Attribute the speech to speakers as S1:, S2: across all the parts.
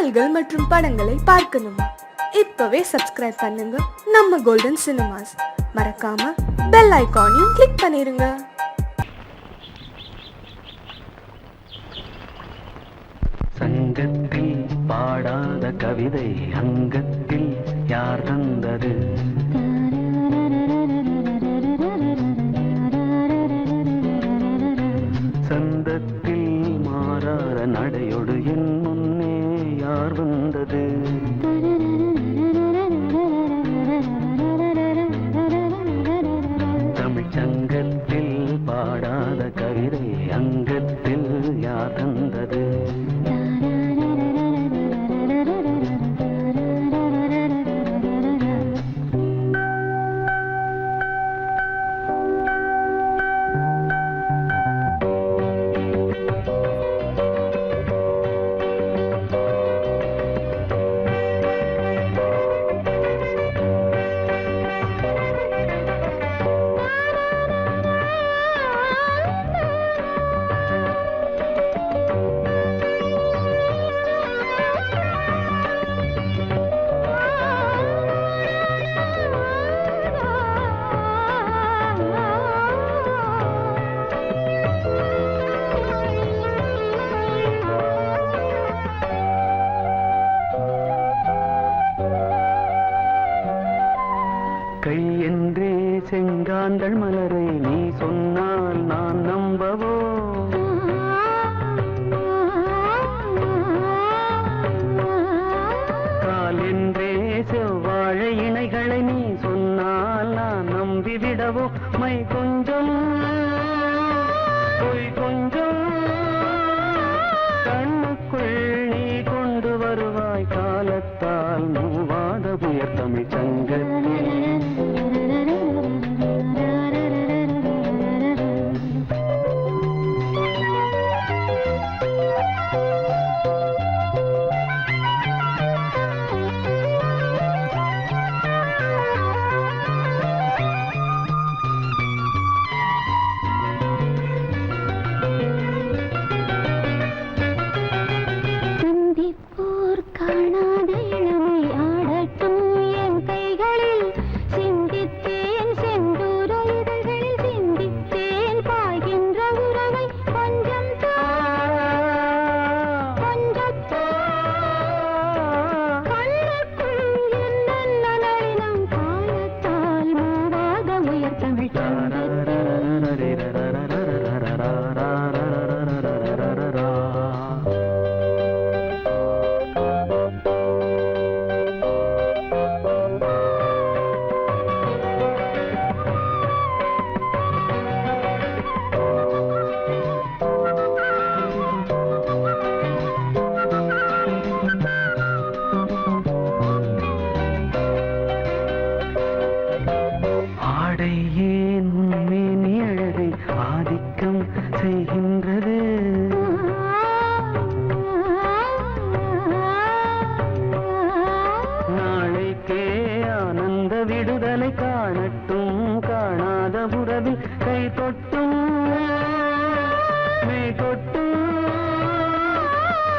S1: பாடல்கள் மற்றும் படங்களை பார்க்கணுமா? இப்பவே சப்ஸ்கிரைப் பண்ணுங்க நம்ம கோல்டன் சினிமாஸ். மறக்காம பெல் ஐகானையும் கிளிக் பண்ணிருங்க.
S2: சங்கத்தில் பாடாத கவிதை அங்கத்தில் யார் தந்தது? சந்தத்தில் மாறாத நடையோடு என் முன்னே யார் வந்தது? தமிழ் சங்கத்தில் பாடாத கவிதை அங்கத்தில் யார் தந்தது? கை என்றே செங்காந்தள் மலரை நீ சொன்னால் நான் நம்பவோ? கால் என்றே செவ்வாழை இணைகளை நீ சொன்னால் நான் நம்பிவிடவோ? மை கொஞ்சம் பொய் கொஞ்சம் கண்ணுக்குள் நீ கொண்டு வருவாய் காலத்தால் மூவாத புயர் தமிழ் சங்கத்தில். செய்கின்றது நாளைக்கே ஆனந்த விடுதலை காணட்டும் காணாத உறவில் கை தொட்டும் மெய் தொட்டும்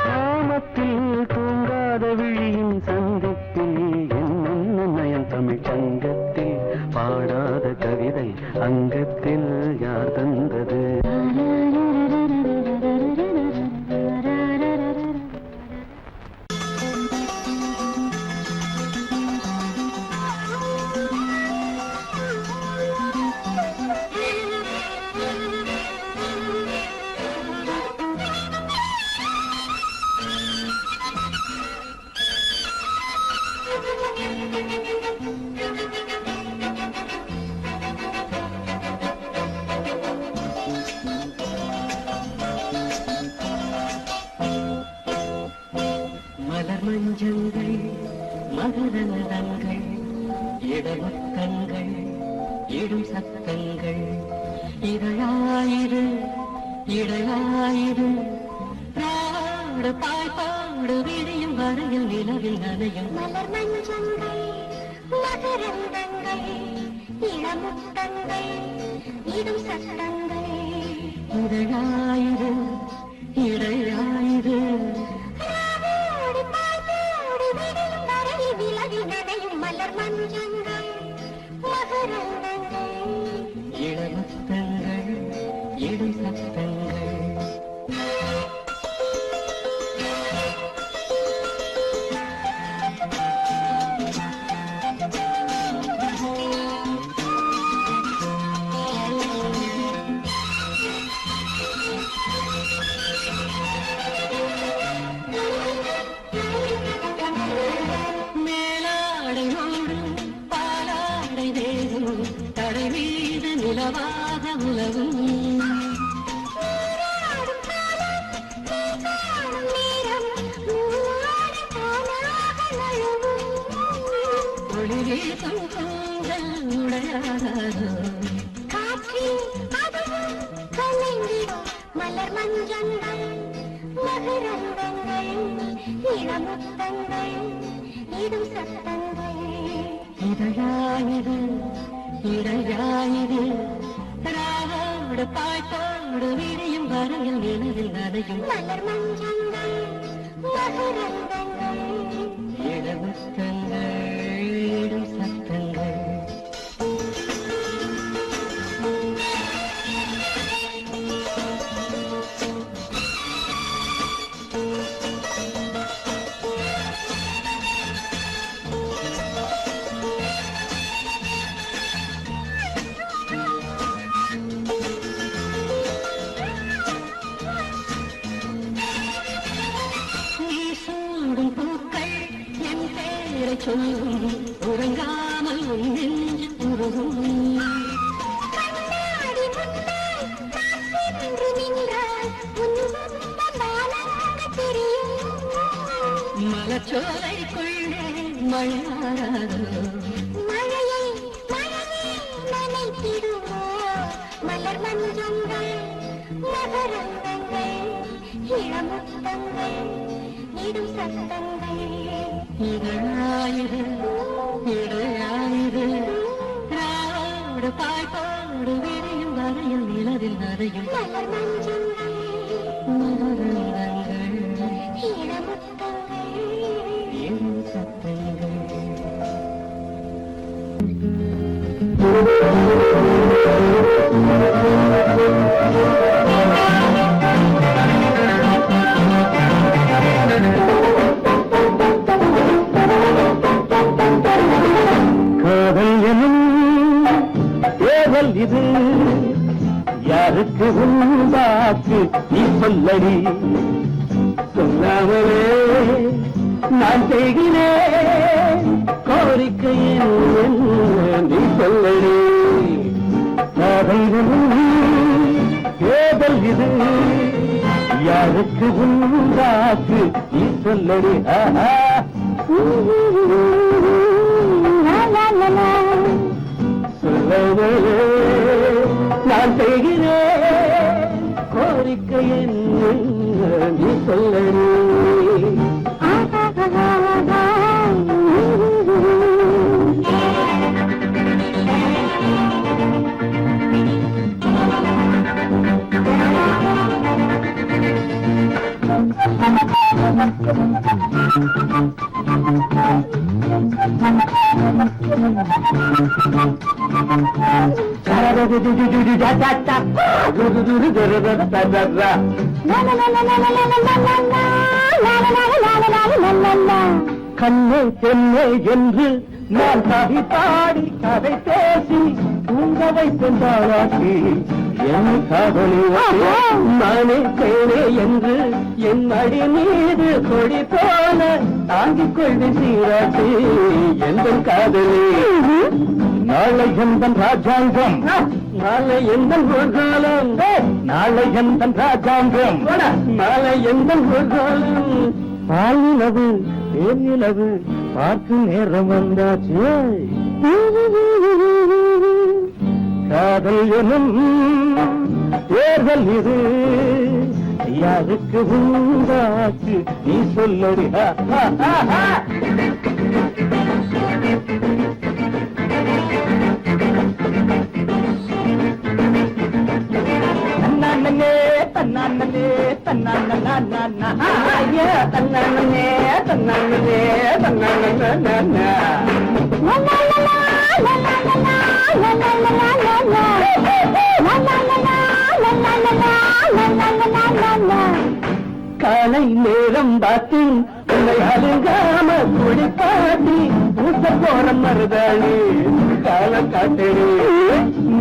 S2: கிராமத்தில் தூங்காத விழியின் சந்திப்பில் என்ன நயம் தமிழ் சங்கத்தில் பாடாத கவிதை அங்கத்தில் யார் தந்தது? மஞ்சங்கள் மகரந்தங்கள் இடமுத்தங்கள் இடும் சத்தங்கள் இதழாயிரு இடையாயிரு பாடு பாய்பாடு விடியும் வரையில் நிலவில் நனையும்
S3: மலர் மஞ்சங்கள் மகரந்தங்கள் இடமுத்தங்கள் இடும் சத்தங்கள்
S2: இதழாயிரு இடையாயிரு
S3: பாடு பாய்
S4: வீசும் கூந்தல் உடையாதோ
S3: காற்றில் அதுவும் கலைந்திடும் மலர் மஞ்சங்கள் மகரந்தங்கள் இளமுத்தங்கள் இடும் சத்தங்கள்
S4: இதழாயிரு இடையாயிரு ராவோடு பாய்த்தோடு விரியும் வரையில் நிலவில் நனையும்
S3: மலர் மஞ்சங்கள் மகரந்தங்கள்
S4: இளமுத்தங்கள் இடும் சத்தங்கள் சொல்லும் உறங்காமல் உன் நெஞ்சு உருகும்
S3: கண்ணாடி முன்னால் நான் சென்று நின்றால் உன் முத்தம் பாலங்க தெரியும்
S4: மலச்சோலைக்குள்ளே மழையாராதோ
S3: மழையை மழையை நனைத்திடுமோ மலர் மஞ்சங்கள் மகரந்தங்கள் இளமுத்தங்கள் இடும் சத்தங்கள்
S4: இதழாயிரு இடையாயிரு ராவோடு பாய்த்தோடு விரியும் வரையில் நிலவில் நனையும்
S3: மலர் மஞ்சங்கள்
S4: மகரந்தங்கள்
S3: இளமுத்தங்கள்
S4: இடும் சத்தங்கள்
S2: காதல் எனும் ஏவல் இது யாருக்கு உண்டாக்கு நீ சொல்லடி சொல்லாமலே நான் செய்கிறேன் கோரிக்கை என்ன நீ சொல்லடி காதல் எனும் ஏவல் இது யாருக்கு உண்டாக்கு நீ சொல்லடி சொல்லவே நான் செய்கிறேன் கோரிக்கை என்ன நீ சொல்லடி கண்ணே தென்னை என்று நான் கவி பாடி கதை பேசி தூங்க வைத்தாளாக்கி என் காதலி நானே தேனே என்று என் அடி மீது கொடி போல தாங்கிக் கொள்வி சீராட்டி எந்த காதலி நாளை எந்த ராஜாங்கம் நாளை எந்த காலம் நாளை எந்த ராஜாங்கம் நாளை எந்த காலம் பாலிலவு தேனிலவு பார்க்கும் நேரம் வந்தாச்சு காதல் எனும் தேர்தல் இது யாருக்கு உண்டாச்சு நீ சொல்லடி தன்னானே தன்னானே தன்னானே தன்னானே தன்னானே தன்னானே காலை நேரம் பார்த்து உன்னை அழுங்காம குடிப்பாட்டி ஊட்ட போற மருதாணி கால காட்டடி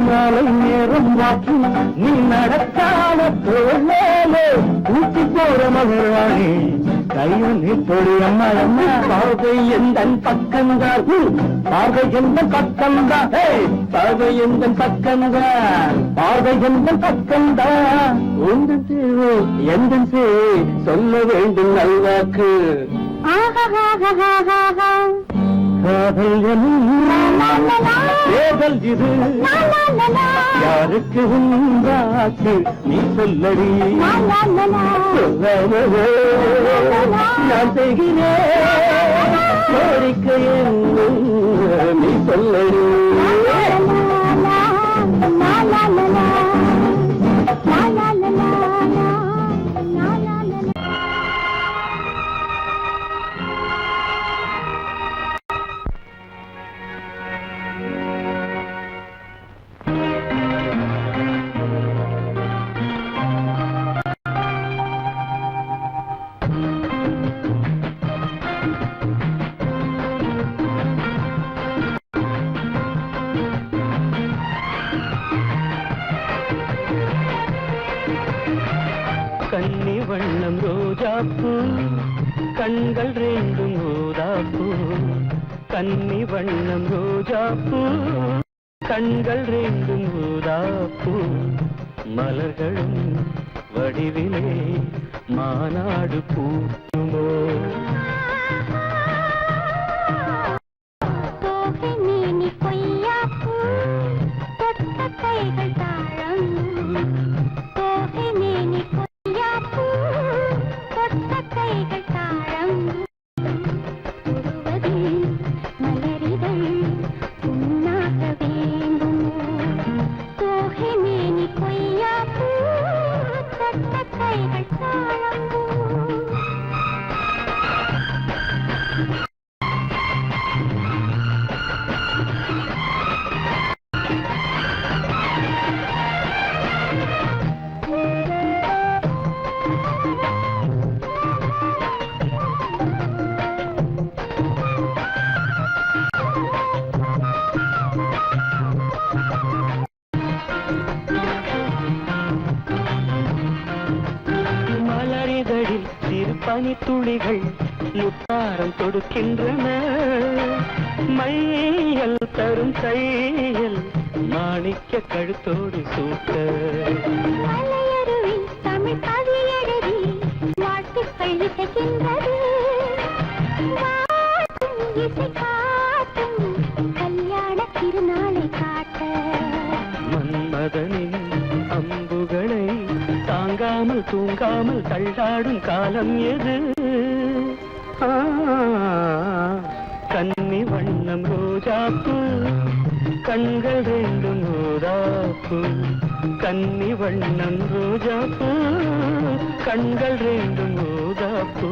S2: மாலை நேரம் வாக்கி நீ நடக்காம தோழே ஊட்டி போற மகராணி கையில் நீ தொழி அம்மா அம்மா பார்வை எந்த பக்கம்தான் பார்வை எந்த பக்கம்தான் பார்வை எந்த பக்கம்தான் பார்வை எந்த பக்கம்தான் உங்கள் தேவை எந்த சொல்ல வேண்டும் நல்வாக்கு காதல் எனும் தேர்தல் இது யாருக்கு உண்டாக்கு நீ சொல்லடி சொல்லாமலே நான் செய்கிறேன் கோரிக்கை என்னும் நீ சொல்லடி கன்னி வண்ணம் ரோஜாப்பூ கண்கள் ரெண்டும் ஊதாப்பூ கன்னி வண்ணம் ரோஜாப்பூ கண்கள் ரெண்டும் ஊதாப்பூ மலர்களும் வடிவிலே மாநாடு பூட்டுமோ பனித்துளிகள் முத்தாரம் தொடுக்கின்றன மையல் தரும் கையல் மாணிக்க கழுத்தோடு சூட்ட தமிழ் கவியழகி வாழ்த்துக்கள் இசைக்கின்றது கல்யாண திருநாளை காட்ட மன்மதனின் அம்புகளை தாங்காமல் தூங்காமல் தள்ளாடும் காலம் எது கன்னி வண்ணம் ரோஜாப்பூ கண்கள் ரெண்டும் ஊதாப்பூ கன்னி வண்ணம் ரோஜாப்பூ கண்கள் ரெண்டும் ஊதாப்பூ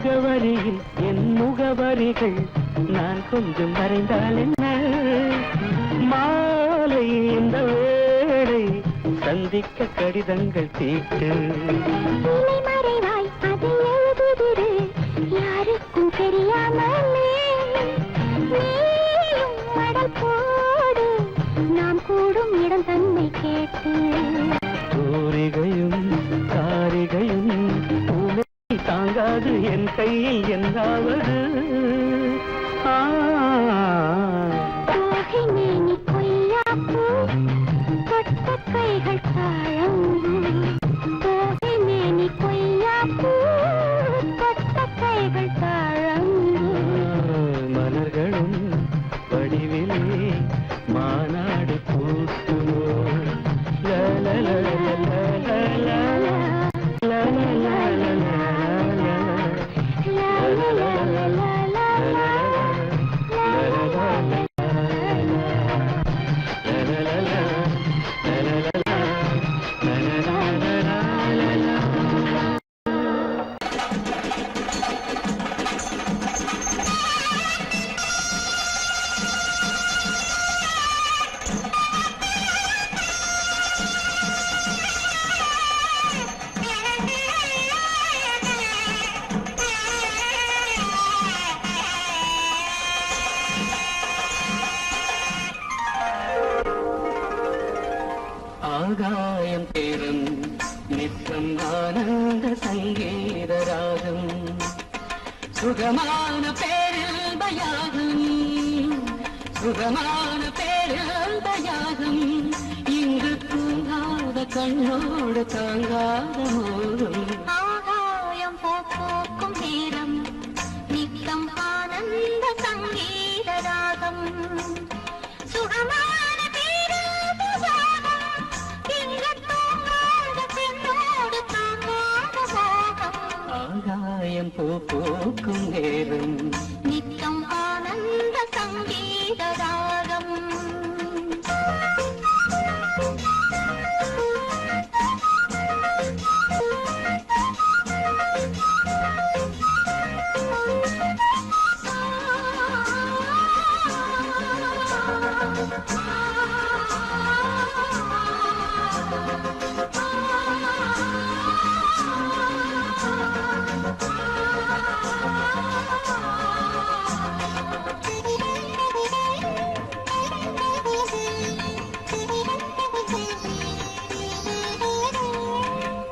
S2: நகவரியில் என் முகவரிகள் நான் கொஞ்சம் வரைந்தால் என்ன மாலை இந்த வேளை சந்திக்க கடிதங்கள் தீட்டு யாருக்கும் தெரியாமலே போடு நாம் கூடும் இடம் தன்னை கேட்டு தூரிகையும் காரிகையும் தாங்காது என் கையில் என்னாவது கைகள் தாழம் கைகள் தாழம் மலர்களும் வடிவிலே மாநாடு பூட்டுமோ ஆகாயம் தேரும் நித்தம் ஆனந்த சங்கீத ராகம் சுகமான பேரில்பயாகம் சுகமான பேரில்பயாகம் இங்கு தூங்காத கண்ணோடு தாங்காத மோகம்
S3: ஆகாயம் போக்கும் நேரம் நித்தம் ஆனந்த சங்கீத ராகம் சுகமான பேராபசாரம் இங்கு தூங்காத பெண்ணோடு தாங்காத மோகம்
S2: ஆகாயம் போக்கும் நேரம்
S3: நித்தம் ஆனந்த சங்கீத ராகம்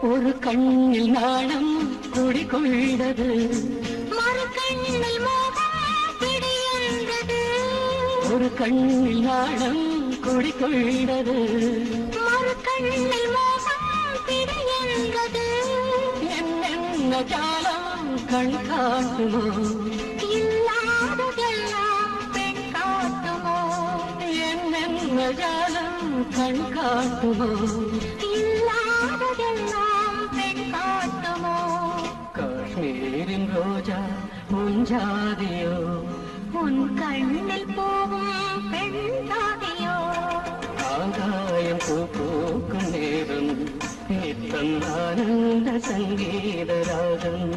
S2: ஒரு கண்ணில் நாணம் குடிகொண்டது
S3: மறு கண்ணில் மோகம் பிடியந்தது
S2: ஒரு கண்ணில் நாணம் குடிகொண்டது
S3: மறு கண்ணில் மோகம் பிடியந்தது
S2: என்னென்ன ஜாலம் கண் காட்டுமோ
S3: இல்லாததெல்லாம் பெண் காட்டுமோ
S2: என்னென்ன ஜாலம் கண் காட்டுமோ
S3: இல்லாததெல்லாம் பெண் காட்டுமோ
S2: காஷ்மீரின் ரோஜா முஞ்சாதியோ
S3: உன் கண்ணில் போகும் பெண் தாதியோ
S2: ஆகாயம் பூக்கும் நேரம் நித்தம் ஆனந்த சங்கீத ராகம்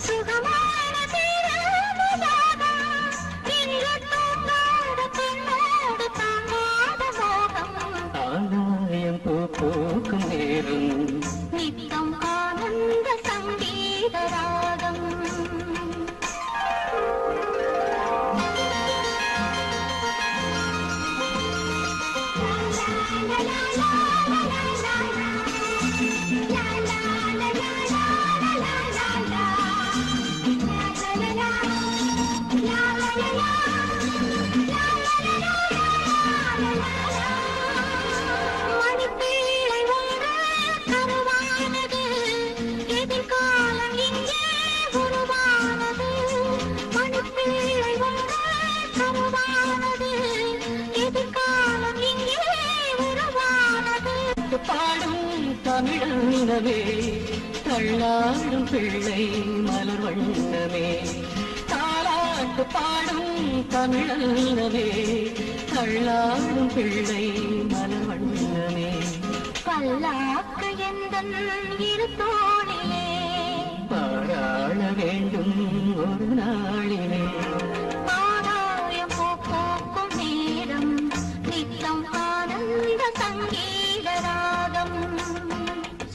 S3: சுகமான பேராபசாரம் இங்கு தூங்காத பெண்ணோடு தாங்காத மோகம்
S2: ஆகாயம் பூக்கும் நேரம்
S3: நித்தம் ஆனந்த சங்கீத ராகம் மணிப்பேழை ஒன்று கருவானது எதிர்காலம் இங்கே உருவானது மணிப்பேழை ஒன்று கருவானது எதிர்காலம் இங்கே உருவானது
S2: பாடும் தமிழனவே தள்ளாடும் பிள்ளை மலர் வண்ணமே தாலாட்டு பாடும் தமிழனவே தள்ளாடும் பிள்ளை மலர் வண்ணமே
S3: பல்லாக்கு எந்தன் இரு தோணிலே
S2: பாராள வேண்டும் ஒரு நாளிலே
S3: ஆகாயம் போக்கும் நேரம் நித்தம் ஆனந்த சங்கீத ராகம்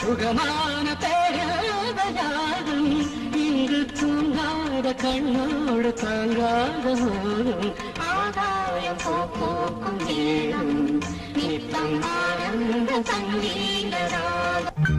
S2: சுகமான பேரவயாகம் இங்கு தூங்காத கண்ணோடு தாங்காத மோகம்
S3: ஆகாயம் போக்கும் நேரம் நித்தம் ஆனந்த சங்கீத ராகம்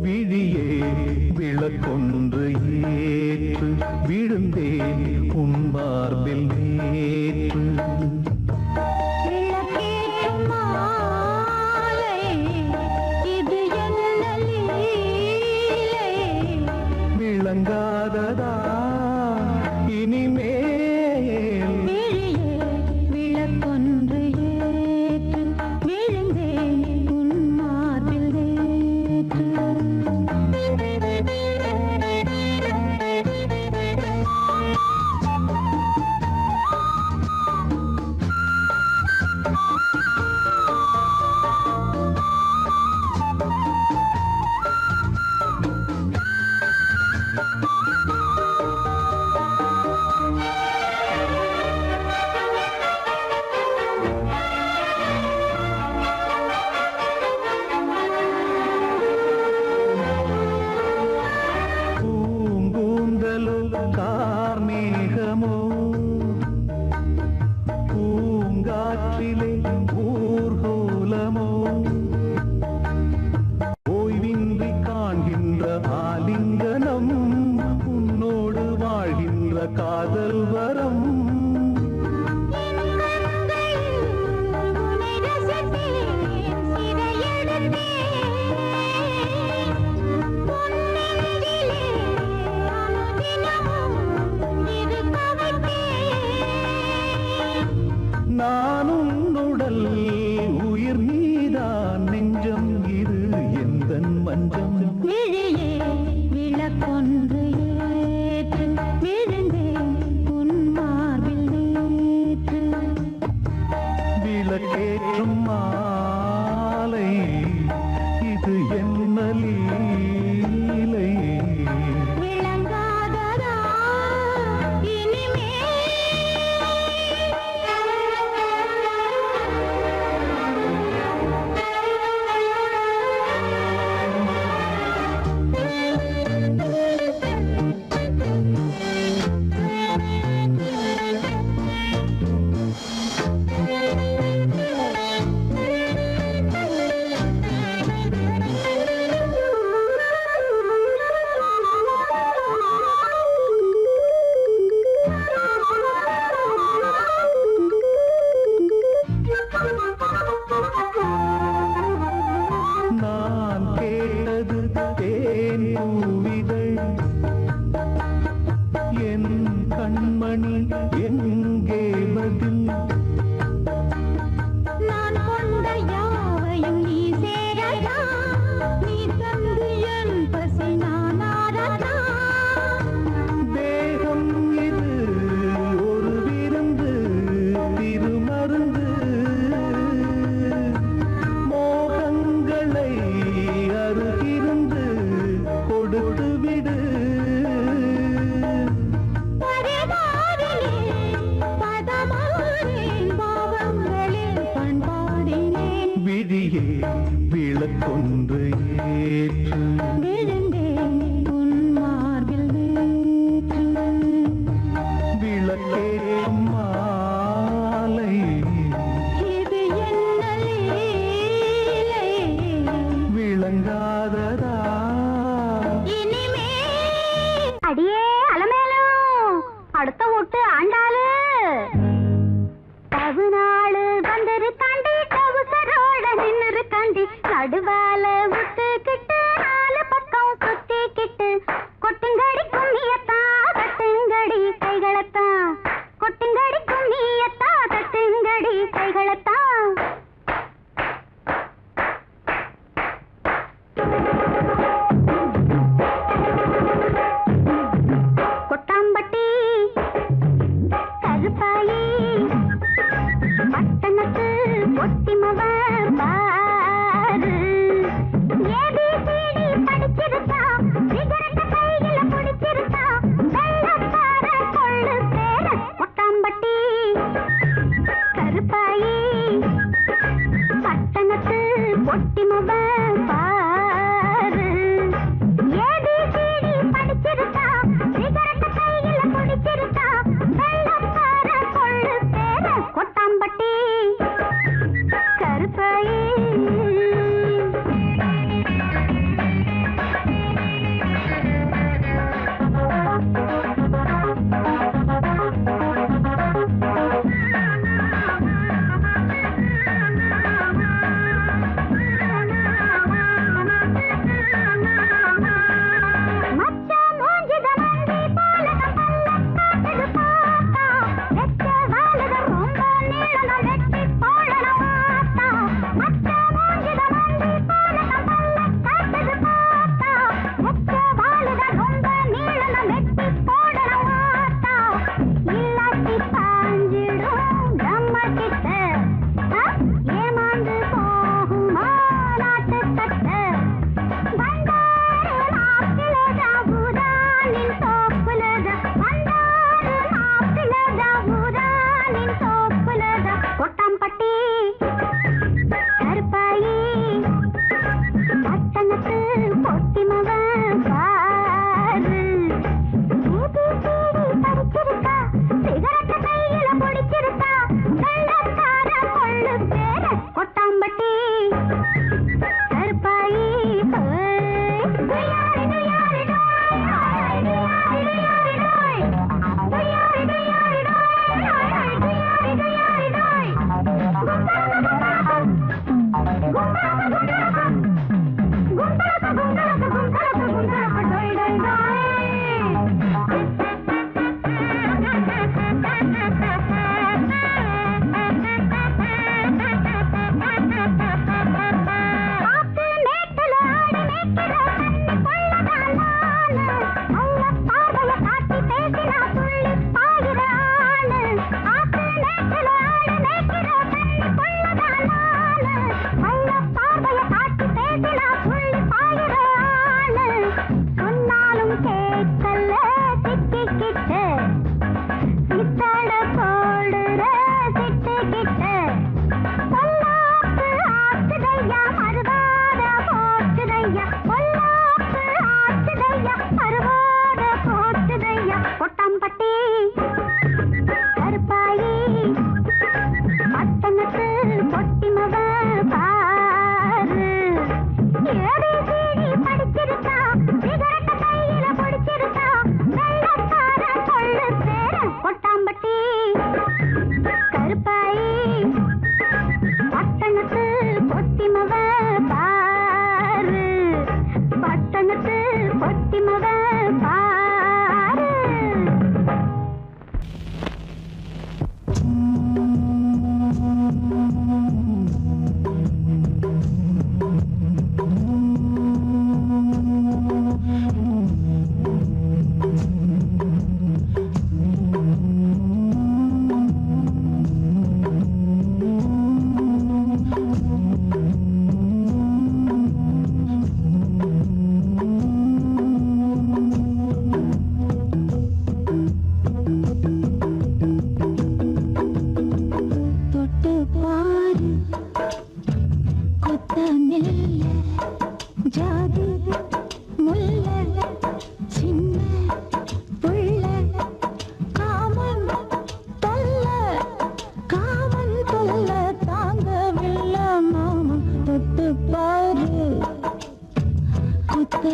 S5: விழியே விளக்கொன்று ஏற்று விழுந்தேன் உன் மார்பில் நேற்று
S3: விளக்கேற்றும் மாலை இது என்ன லீலை
S5: விளங்காததா இனிமேல்
S3: விழியே விளக்கொன்று ஏற்று விழுந்தேன் உன் மார்பில் நேற்று
S5: விளக்கொன்று ஏற்று
S3: விழுந்தேன் உன் மார்பில் நேற்று
S5: விளக்கேற்றும் மாலை
S3: இது என்ன லீலை
S5: விளங்காததா
S3: இனிமே அடியே அலமேலும் அடுத்த ஓட்டு ஆண்டாளு தவுநாளு வந்திருக்காண்டி தவுசரோட நின்னுருக்காண்டி நடுவால விட்டுக்கிட்டு நாலு பக்கம் சுத்திக்கிட்டு கொட்டுங்கடி கும்மியத்தா தட்டுங்கடி கைகளத்தா கொட்டுங்கடி கும்மியத்தா தட்டுங்கடி கைகளத்தா கொட்டாம்பட்டி கருப்பாயி பட்டணத்து பொட்டிமவ பாரு ஏபிசிடி படிச்சிருக்கா சிகரெட்ட கையில பிடிச்சிருக்கா வெள்ளக்கார கொள்ளு பேர கொட்டாம்பட்டி கருப்பாயி பட்டணத்து பொட்டிமவ பாரு ஏபிசிடி படிச்சிருக்கா சிகரெட்ட கையில பிடிச்சிருக்கா வெள்ளக்கார கொள்ளு பேர கொட்டாம்பட்டி கருப்பாயி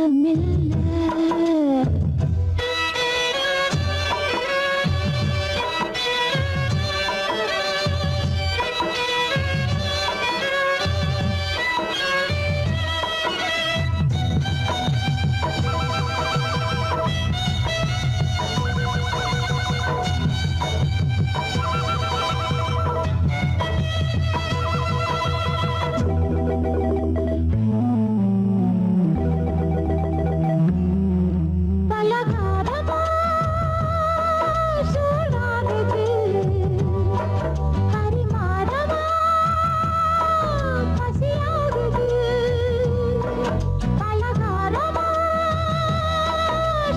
S3: குத்தமில்ல. பலகாரமா சூடானது, பரிமாறமா பசியாகுது. பலகாரமா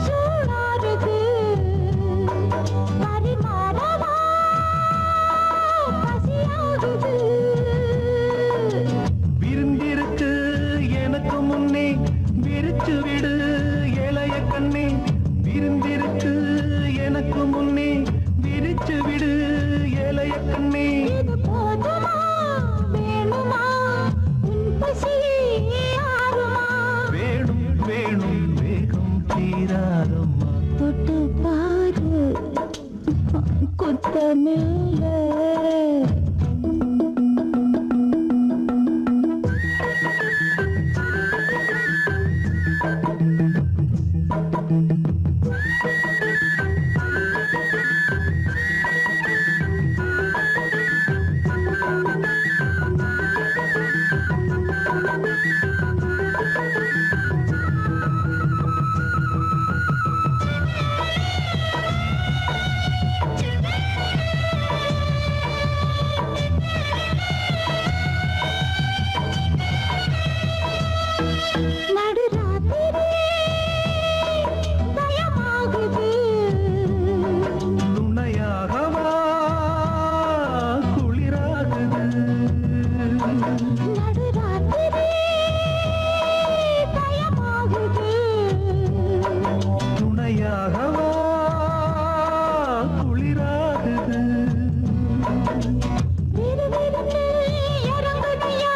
S3: சூடானது, பரிமாறமா பசியாகுது.
S5: விருந்திருக்கு எனக்கு முன்னே விரிச்சு விடு இளைய கண்ணே. விருந்திருக்கு எனக்கு முன்னே விரிச்சு விடு இளைய கண்ணே.
S3: இது போதுமா வேணுமா உன் பசி ஆறுமா?
S5: வேணும் வேணும் வேகம் தீராதம்மா.
S3: தொட்டு பாரு குத்தமில்ல. நடுராத்திரி பயமாகுது.
S5: துணையாகவா குளிராகுது.
S3: நடுராத்திரி பயமாகுது.
S5: துணையாகவா குளிராகுது.
S3: விறுவிறுன்னு இறங்குதையா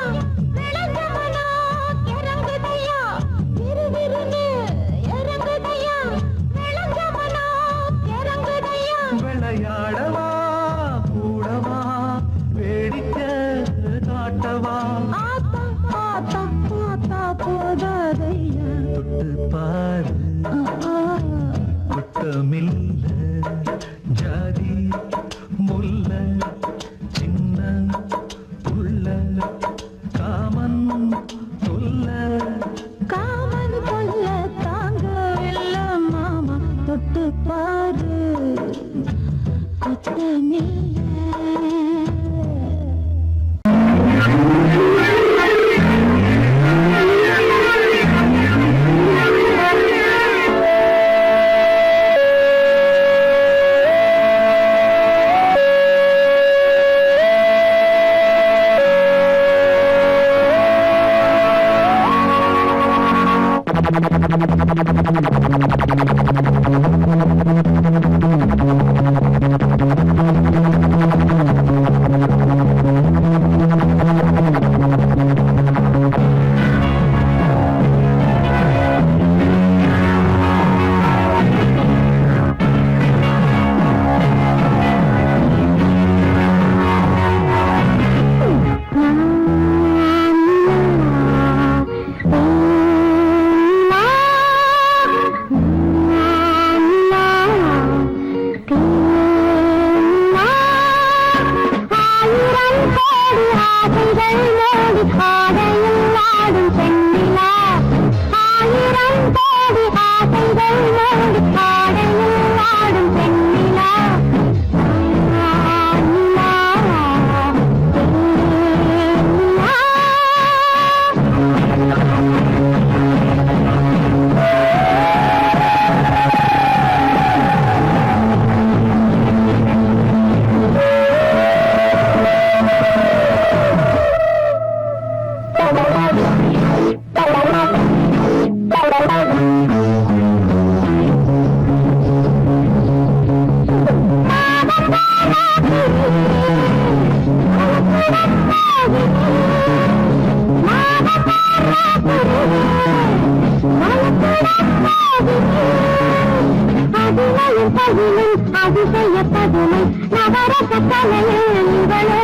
S3: விளக்கமனா இறங்குதையா. விறுவிறுன்னு இறங்குதையா விளக்கமனா இறங்குதையா.
S5: விளையாடவா கூடவா வேடிக்கை காட்டவா.
S3: ஆத்தா ஆத்தா ஆத்தா போதாதையா.
S5: தொட்டு பாரு குத்தமில்ல. ஜாதி முல்ல சின்ன உள்ள காமன் சொல்ல.
S3: காமன் கொல்ல தாங்கவில்ல மாமா. தொட்டு பாரு குத்தமில்ல.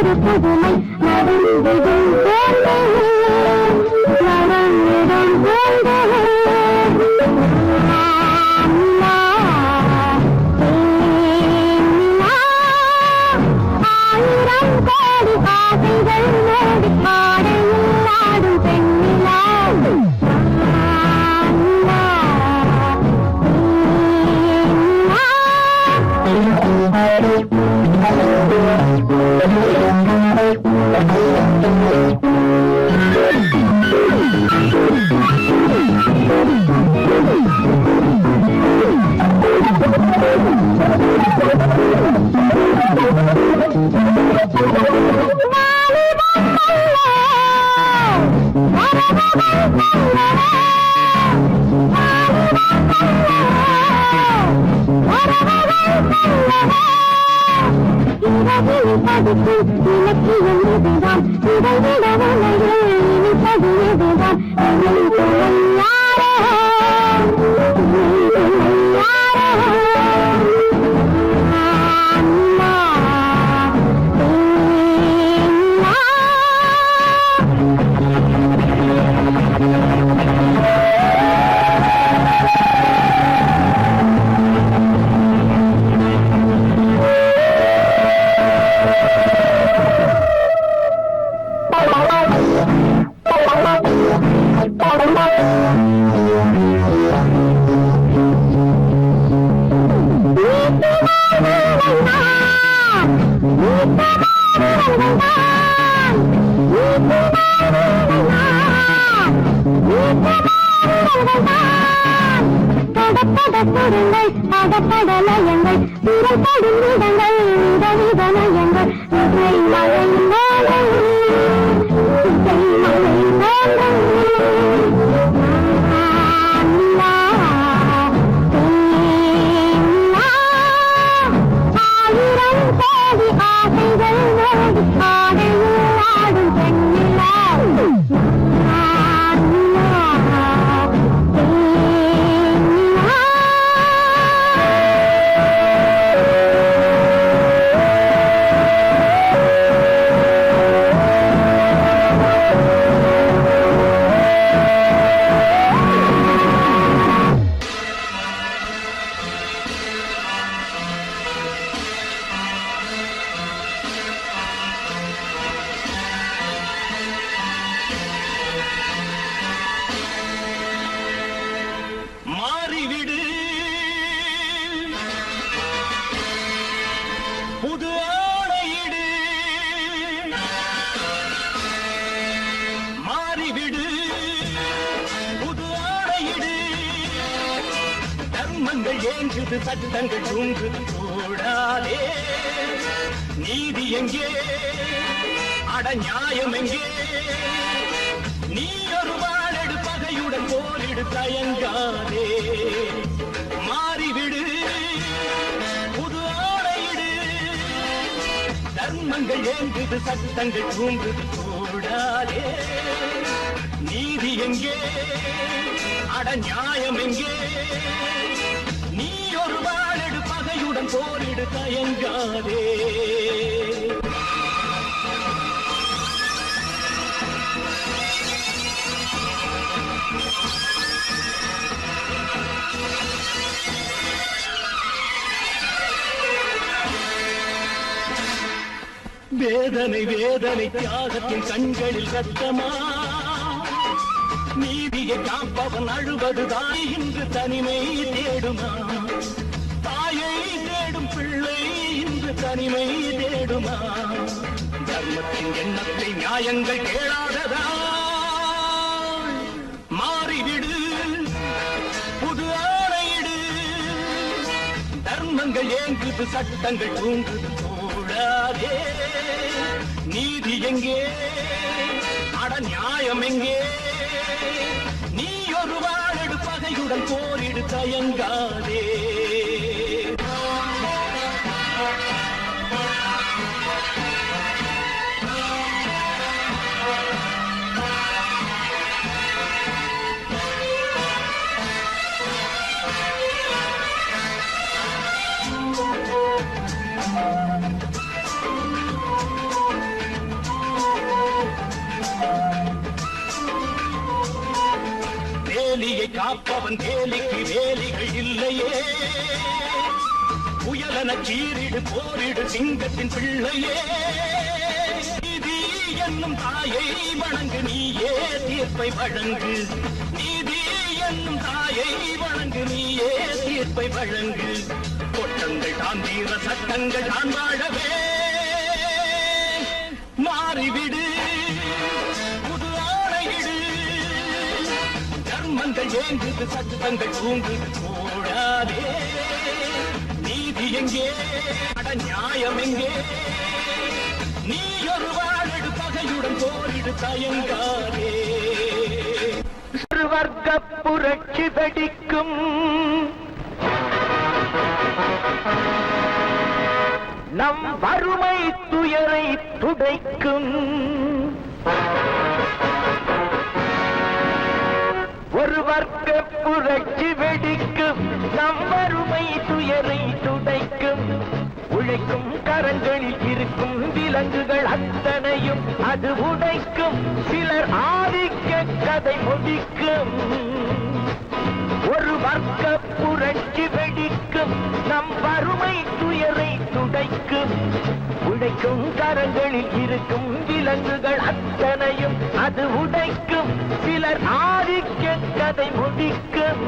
S3: ஒரு புதுமை நடந்திடும் நடந்திடும் ஆயிரம் கோடி ஆசைகள் மோதி பாடையில் ஆடும் பெண்ணிலா இலக்கியம் இதுதான் இதைவிட உலகில் இனிப்பது இதுதான் பொருள்கள் அகப்படலயங்கள் திறப்படும் இடங்கள் விதவிதனயங்கள் இசை மழை மேலை இசை மழை மேலை ஆயிரம் கோடி ஆசைகள் மோதி ஆடையில் ஆடும் பெண்ணிலா
S2: மாறிவிடு புது ஆடையிடு மாறிவிடு புது ஆடையிடு தர்மங்கள் ஏங்குது சட்டங்கள் தூங்குது கூடாதே நீதி எங்கே அட நியாயம் எங்கே நீ ஒரு வாழெடு பகையுடன் போரிடு தயங்காதே மாறிவிடு புது ஆடையிடு தர்மங்கள் ஏங்குது சட்டங்கள் தூங்குது கூடாதே நீதி எங்கே அட நியாயம் எங்கே நீ ஒரு வாழெடு பகையுடன் போரிடு தயங்காதே வேதனை வேதனை தியாகத்தின் கண்களில் ரத்தமா நீதியை காப்பவன் அழுவதுதான் இன்று தனிமை தேடுமா தாயை தேடும் பிள்ளை இன்று தனிமை தேடுமா தர்மத்தின் எண்ணத்தை நியாயங்கள் கேளாததா மாறிவிடு புது ஆணையிடு தர்மங்கள் ஏங்குது சட்டங்கள் தூங்குது கூடாதே நீதி எங்கே அட நியாயம் எங்கே நீ ஒரு வாழெடு பகையுடன் போரிடு தயங்காதே
S6: காப்பவன் வேலிக்கு வேலிகள் இல்லையே. புயலன சீரிடு போரிடு சிங்கத்தின் பிள்ளையே. நீதி என்னும் தாயை வணங்கு, நீயே தீர்ப்பை வழங்கு. நீதி என்னும் தாயை வணங்கு, நீயே தீர்ப்பை வழங்கு. கொட்டங்கள் தான் தீர சட்டங்கள் தான் வாழவே. மாறிவிடு, புது ஆணையிடு. தர்மங்கள் ஏங்குது, சட்டங்கள் தூங்குது, போடாதே. நீதி எங்கே, அட நியாயம் எங்கே? நீ ஒரு வாழெடு, பகையுடன் போரிடு, தயங்காதே.
S2: வர்க்க புரட்சி வெடிக்கும், நம் வறுமை துயரை துடைக்கும். ஒரு வர்க்க புரட்சி வெடிக்கும், நம் வறுமை துயரை துடைக்கும். உழைக்கும் கரங்களில் இருக்கும் விலங்குகள் அத்தனையும் அது உடைக்கும். சிலர் ஆதிக்க கதை முடிக்கும். ஒரு வர்க்க புரட்சி வெடிக்கும், நம் வறுமை துயரை துடைக்கும். உடைக்கும் கரங்களில் இருக்கும் விலங்குகள் அத்தனையும் அது உடைக்கும். சிலர் ஆதிக்க கதை முடிக்கும்.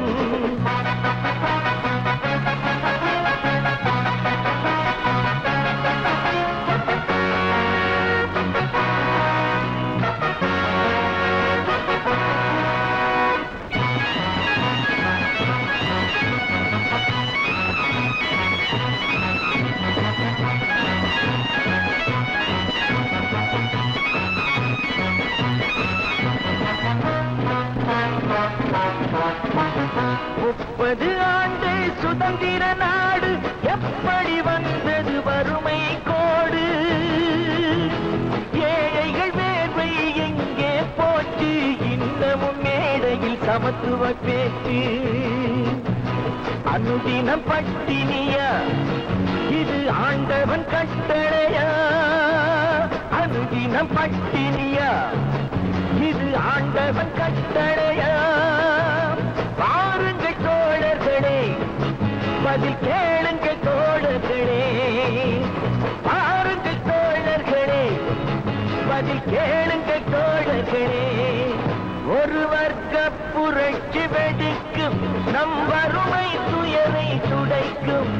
S2: முப்பது ஆண்டு சுதந்திர நாடு எப்படி வந்தது வறுமை கோடு? ஏழைகள் வேர்வை எங்கே போச்சு? இன்னமும் மேடையில் சமத்துவ பேச்சு. அனுதினம் பட்டினியா, இது ஆண்டவன் கட்டளையா? அனுதினம் பட்டினியா, இது ஆண்டவன் கட்டளையா? பாருங்கள் தோழர்களே, பதில் கேளுங்கள் தோழர்களே. பாருங்கள் தோழர்களே, பதில் கேளுங்கள் தோழர்களே. ஒரு வர்க்க புரட்சி வெடிக்கும், நம் வறுமை துயரை துடைக்கும்.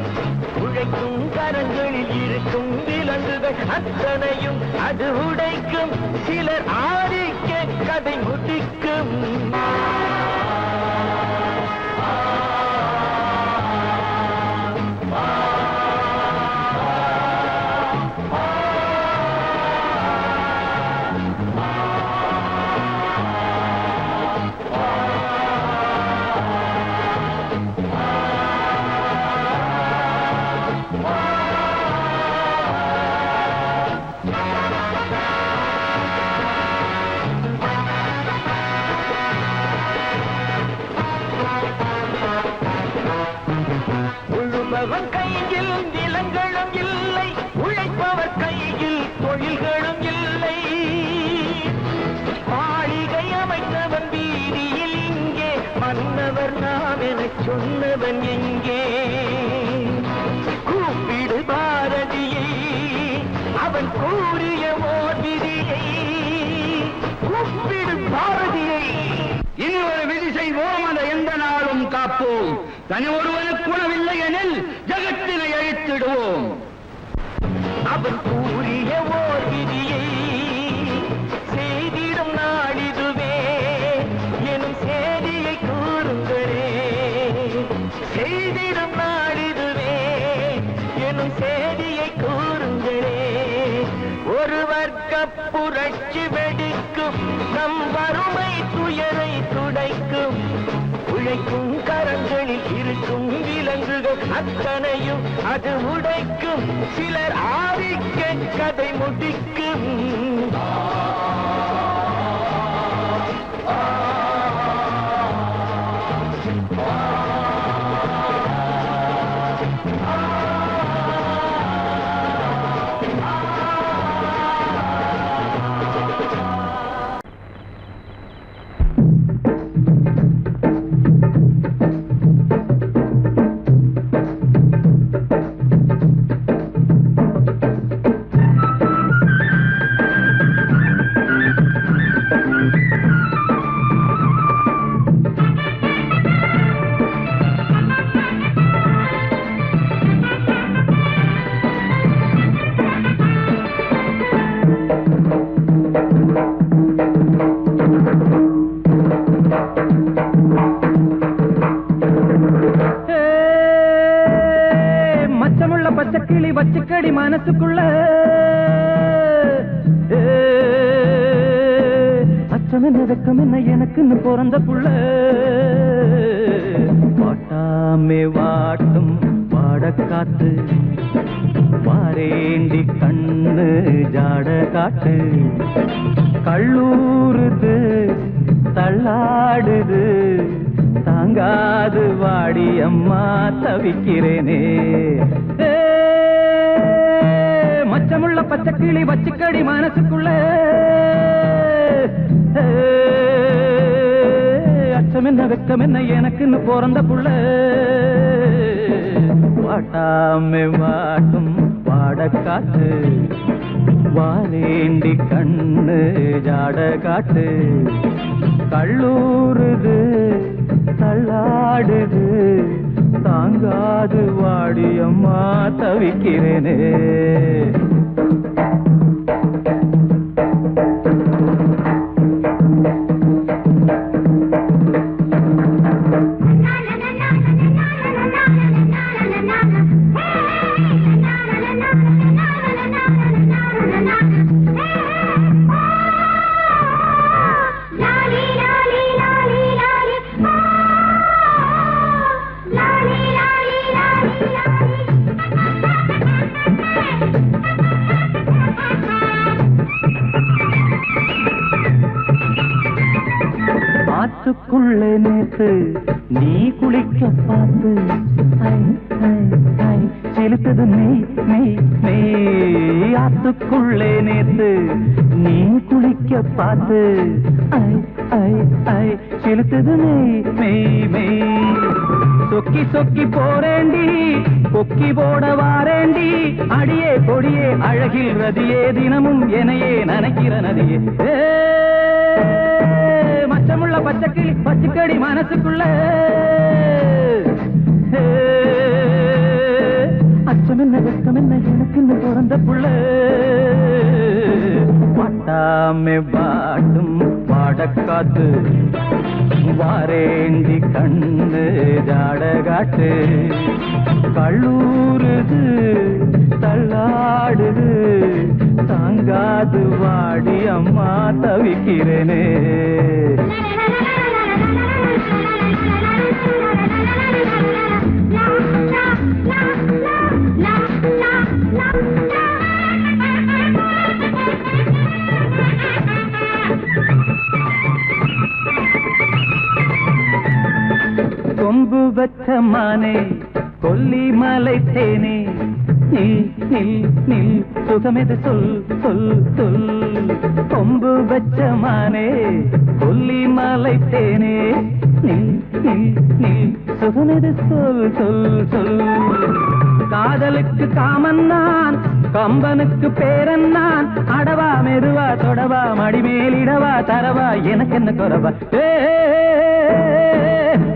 S2: உழைக்கும் கரங்களில் இருக்கும் விலங்குகள் அத்தனையும் அது உடைக்கும். சிலர் ஆதிக்க கதை முடிக்கும். உழுபவன் கையில் நிலங்களும் இல்லை, உழைப்பவர் கையில் தொழில்களும் இல்லை. மாளிகை அமைத்தவன் வீதியில் இங்கே, மன்னவர் நாம் என சொன்னவன் எங்கே? கூப்பிடு பாரதியை, அவன் கூறிய ஓர் விதியை. கூப்பிடு பாரதியை.
S7: இனி ஒரு விதி செய்வோம், அதை எந்த நாளும் காப்போம். தனி ஒருவனுக்கு உணவில்லை எனில் ஜகத்தினை அழித்திடுவோம்.
S2: அவன் கூறிய ஓர் விதியை செய்திடும் நாளிதுவே எனும் செய்தியை கூறுங்களே. செய்திடும் நாளிதுவே எனும் செய்தியை கூறுங்களே. ஒரு வர்க்க புரட்சி வெடிக்கும், நம் வறுமை துயரை துடைக்கும். உழைக்கும் கரங்களில் இருக்கும் விலங்குகள் அத்தனையும் அது உடைக்கும். சிலர் ஆதிக்க கதை முடிக்கும். மச்சமுள்ள பச்சை கிளி வச்சுக்கடி மனசுக்குள்ள அச்சம் என்ன வெக்கம் என்ன எனக்குன்னு பிறந்த புள்ள வாட்டாமே வாட்டும் வாடக்காத்து வாரேண்டி கண்ணு ஜாட காட்டு கள்ளூருது தள்ளாடுது தாங்காது வாடி அம்மா தவிக்கிறேனே மச்சமுள்ள பச்சை கிளி வச்சுக்கடி மனசுக்குள்ள அச்சம் என்ன வெக்கம் என்ன எனக்குன்னு பிறந்த புள்ள வாட்டாமே வாட்டும் வாடக்காத்து வாரேண்டி கண்ணு ஜாட காட்டு கள்ளூருது தள்ளாடுது தாங்காது வாடி அம்மா தவிக்கிறேனே ஆத்துக்குள்ளே நேத்து நீ குளிக்க பார்த்து செலுத்தது நெய் நெய் நெய் ஆத்துக்குள்ளே நேத்து நீ குளிக்க பார்த்து செலுத்தது நெய் மெய் மெய் சொக்கி சொக்கி போறேண்டி கொக்கி போட வாரேண்டி அடியே கொடியே அழகில் ரதியே தினமும் எனையே நனைக்கிற நதியே மச்சமுள்ள பச்சை கிளி பச்சைக்கடி மனசுக்குள்ள அச்சம் என்ன வெக்கம் என்ன எனக்குன்னு பிறந்த புள்ள வாட்டாமே வாட்டும் வாடக்காத்து வாரேண்டி கண்ணு ஜாட காட்டு கள்ளூருது தள்ளாடுது தாங்காது வாடி அம்மா தவிக்கிறேனே கொம்பு வச்ச மானே கொல்லி மலை தேனே நில் நில் நில் சுகமெது சொல் சொல் சொல் கொம்பு வச்ச மானே கொல்லி மலை தேனே நில் நில் நில் சுகமெது சொல் சொல் சொல் காதலுக்கு காமன் நான் கம்பனுக்கு பேரன் நான் அடவா மெதுவா தொடவா மடிமேலிடவா தரவா எனக்கு என்ன குறவா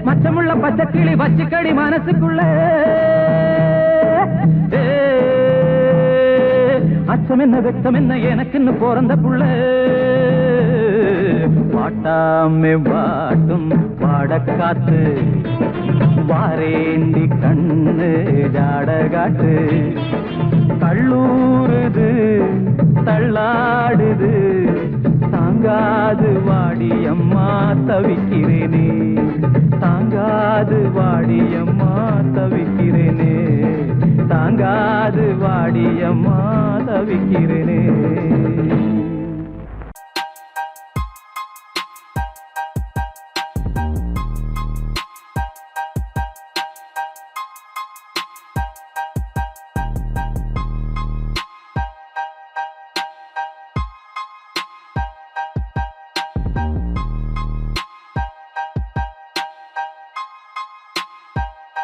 S2: மச்சமுள்ள பச்சை கிளி வச்சுக்கடி மனசுக்குள்ள அச்சம் என்ன வெக்கம் என்ன எனக்குன்னு பிறந்த புள்ள வாட்டாமே வாட்டும் வாடக்காத்து வாரேண்டி கண்ணு ஜாட காட்டு கள்ளூருது தள்ளாடுது தாங்காது வாடி அம்மா தவிக்கிறேனே தாங்காது வாடி அம்மா தவிக்கிறேனே தாங்காது வாடி அம்மா தவிக்கிறேனே